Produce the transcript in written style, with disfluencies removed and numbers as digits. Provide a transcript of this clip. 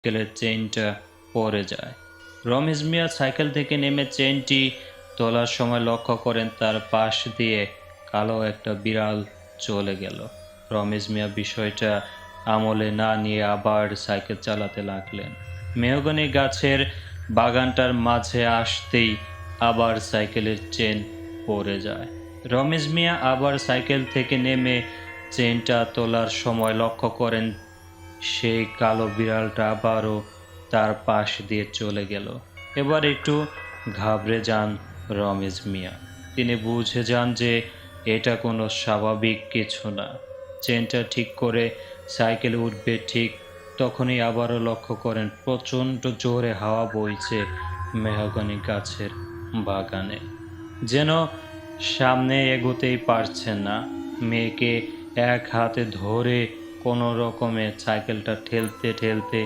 সাইকেলের চেইনটা পড়ে যায়। রমেশ মিয়া সাইকেল থেকে নেমে চেইনটি তোলার সময় লক্ষ্য করেন তার পাশ দিয়ে কালো একটা বিড়াল চলে গেল। রমেশ মিয়া বিষয়টা আমলে না নিয়ে আবার সাইকেল চালাতে লাগলেন। মেহগনি গাছের বাগানটার মাঝে আসতেই আবার সাইকেলের চেন পড়ে যায়। রমেশ মিয়া আবার সাইকেল থেকে নেমে চেনটা তোলার সময় লক্ষ্য করেন সেই কালো বিড়ালটা আবারও তার পাশ দিয়ে চলে গেল। এবার একটু ঘাবড়ে যান রমেশ মিয়া। তিনি বুঝে যান যে এটা কোনো স্বাভাবিক কিছু না। চেনটা ঠিক করে সাইকেলে উঠবে ঠিক তখনই আবারও লক্ষ্য করেন প্রচণ্ড জোরে হাওয়া বইছে মেহগনি গাছের বাগানে। যেন সামনে এগোতেই পারছেন না। মেয়েকে এক হাতে ধরে কোনো রকমে সাইকেলটা ঠেলতে ঠেলতে